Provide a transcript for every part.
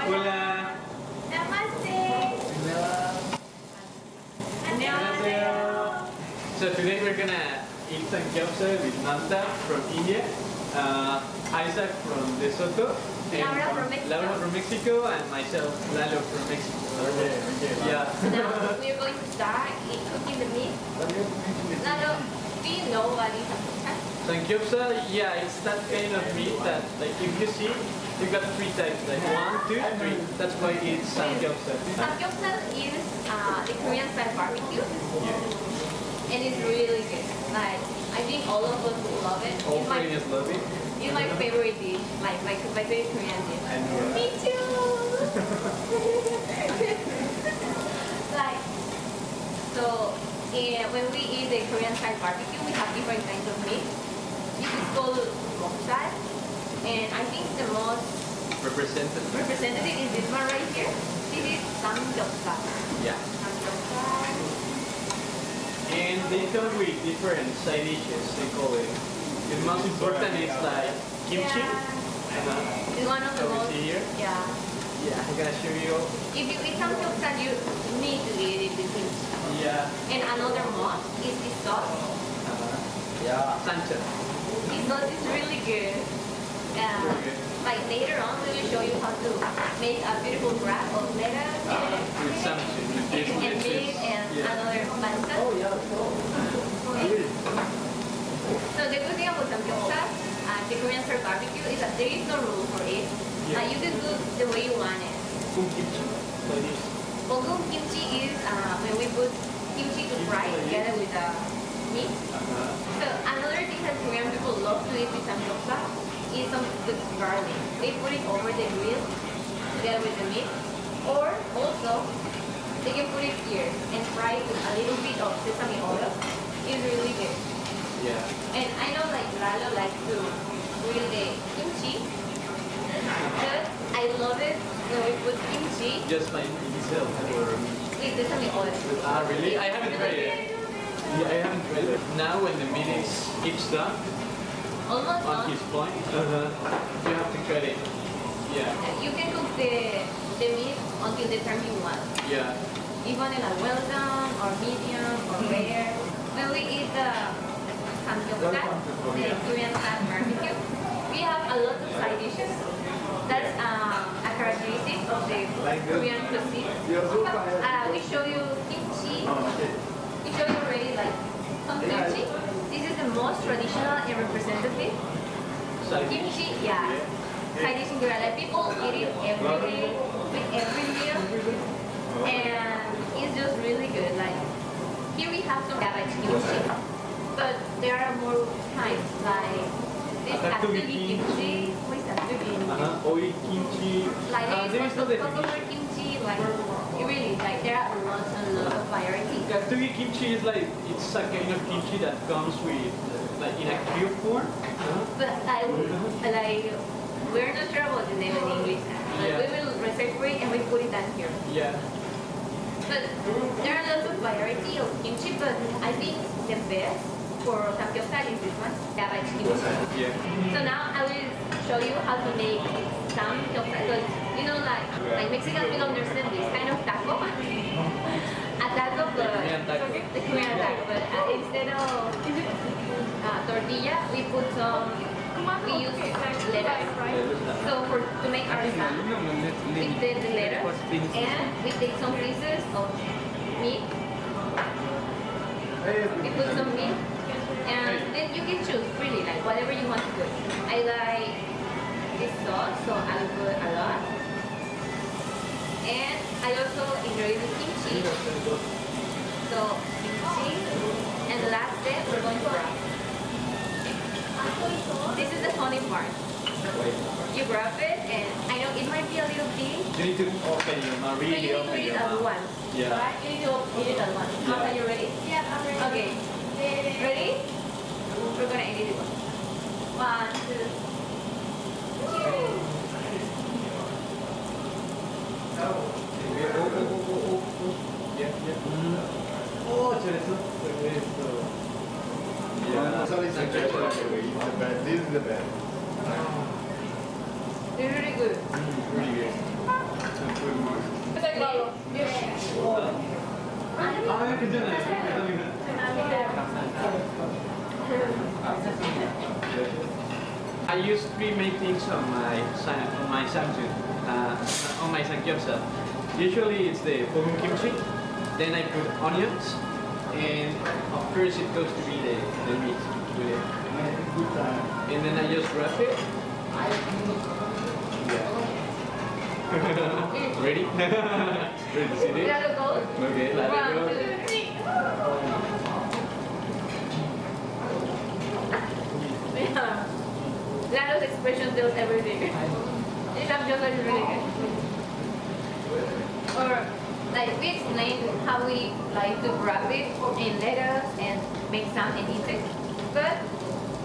Hola. Namaste. 안녕하세요. So today we're gonna eat some kyopsa with Nanta from India, Isaac from De Soto, and Laura from Mexico, and myself, Lalo from Mexico. Okay. Yeah. Now we're going to start cooking the meat. Lalo, do you know what is a kyopsa? Samgyeopsal, yeah, it's that kind of meat that, like, if you see, you've got three types, like 1, 2, 3. That's why it's samgyeopsal. Samgyeopsal is the Korean style barbecue, Yeah. and it's really good. Like, I think all of us will love it. All Koreans love it. It's my favorite dish, like my favorite Korean dish. I know that. Me too. Like, so when we eat the Korean style barbecue, we have different kinds of meat. This is called mokjal, and I think the most representative is this one right here. This is samgyeopsal. Yeah. Samgyeopsal. And they come with different side dishes, they call it. The most important is like kimchi. Yeah. It's one of the Can we most. see here? Yeah. Yeah, I'm gonna show you. If you eat samgyeopsal, you need to eat it with kimchi. Yeah. And another must is this sauce. Yeah. Sancha. This sauce is really good. Very good. Like later on, we will show you how to make a beautiful wrap of lettuce With some and meat and another pasta. Oh yeah. So the good thing about samgyeopsal, the Korean style barbecue, is that there is no rule for it. Yeah. You can do the way you want it. Kung kimchi. Like this. Bogum kimchi is when we put kimchi to fry together with the meat. So another thing that Korean people love to eat with samgyeopsal is some good garlic. They put it over the grill together with the meat, or also they can put it here and fry it with a little bit of sesame oil. It's really good. Yeah. And I know like Lalo likes to grill the kimchi, but I love it when we put kimchi Just like itself or. with sesame oil. Ah, really? I haven't tried it. Yeah, I haven't tried it. Now when the meat is each done, Almost on done. his point, you have to cut it. Yeah. You can cook the meat until the time you want. Yeah. Even in a well done or medium or rare. When we eat the samgyeopsal, the Korean style barbecue, we have a lot of side dishes. That's a characteristic of the Korean cuisine. We show you kimchi. We show you already like some kimchi. This is the most traditional and representative. Side dish. Kimchi, yeah. Side dish in Korea. Like people eat it every day with every meal, and it's just really good. Like here we have some cabbage kimchi, but there are more kinds like this atsugi kimchi. What is atsugi in English? Oil kimchi. Like There this is no coconut definition. kimchi. Like it really like there are lots and lots of variety. Katsugi kimchi is like, it's a kind of kimchi that comes with, like in a cube form. But we're not sure about the name in English. But Yeah. we will research for it and we put it down here. Yeah. But there are lots of variety of kimchi, but I think the best for samgyeopsal is this one, cabbage kimchi. Yeah. So now I will show you how to make samgyeopsal. Because you know, like Mexican people understand this kind of taco, a taco, but the Korean taco. But instead of tortilla, we put we use lettuce. So to make our sam, we take the lettuce and we take some pieces of meat. We put some meat, and then you can choose really like whatever you want to put. I like this sauce, so I'll put a lot. And I also enjoy the kimchi. So kimchi, and the last step we're going to wrap. This is the funny part. You grab it, and I know it might be a little big. You need to open your mouth, So you really need to open eat it your at mouth. once. Yeah. Right? You need to eat it at once. Are you ready? Yeah, I'm ready. Okay. Ready? We're gonna eat it. 1, 2. Yeah, yeah. Oh, 잘했어. 잘했어. Yeah. Sorry, it's the best. This is the best. It's really good. Really good. 아, 괜찮아요. I used three main things on my Samsung, on my samgyeopsal. Usually it's the bohum kimchi, then I put onions, and of course it goes to be the meat with it. And then I just wrap it. Yeah. Ready? Ready to see this? Let it go. Okay, let it One, go. 2, 3. Yeah. Lalo's expression tells everything. This samgyeopsal is really good. Or like we explained how we like to wrap it in lettuce and make some and eat it. But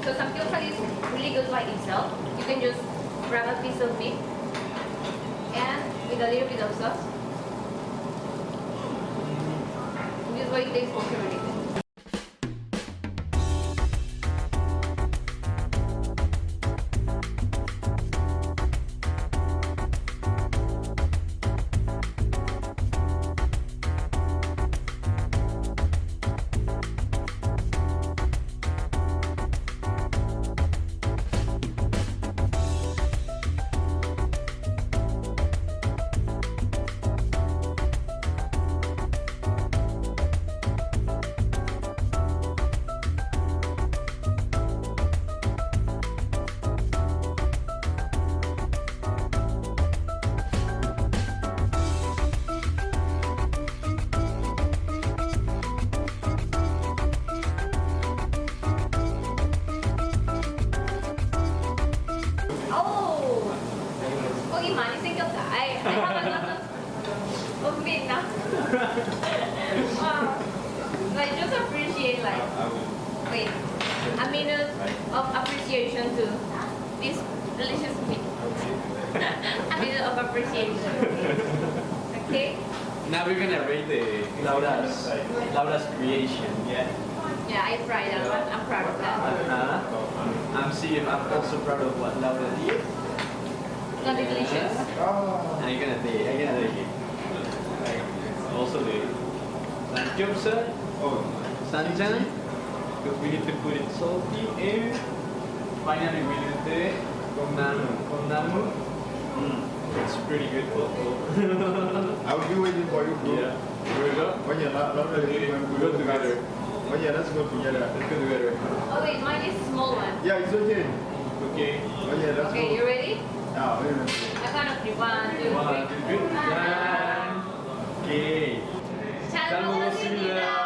so samgyeopsal is really good by itself. You can just grab a piece of meat and with a little bit of sauce. This way it tastes also really good. 거기 많이 생겼다. I have a lot of meat now. Wow. Like just appreciate like wait a minute of appreciation to this delicious meat. A minute of appreciation. Okay. Now we're gonna rate the Laura's creation. Yeah. Yeah, I tried that one. I'm proud of that. I'm also proud of what Laura did. Not delicious. I'm gonna take it. Also the samgyeopsal, sanjang, because we need to put it salty, and finally we need the konnamu. It's pretty good also. I'll be waiting for you, bro. Yeah. Here we go. When you're not ready, We go together. When you're, let's go together. Let's go together. Oh wait, mine is small one. Yeah, it's okay. Okay. When you're, let's Okay, go. you ready? Yeah, wait a minute. I count of three. 1, 2, 3. 1, 2, 3. 짠. 오케이. 잘 잘 먹었습니다. 먹었습니다.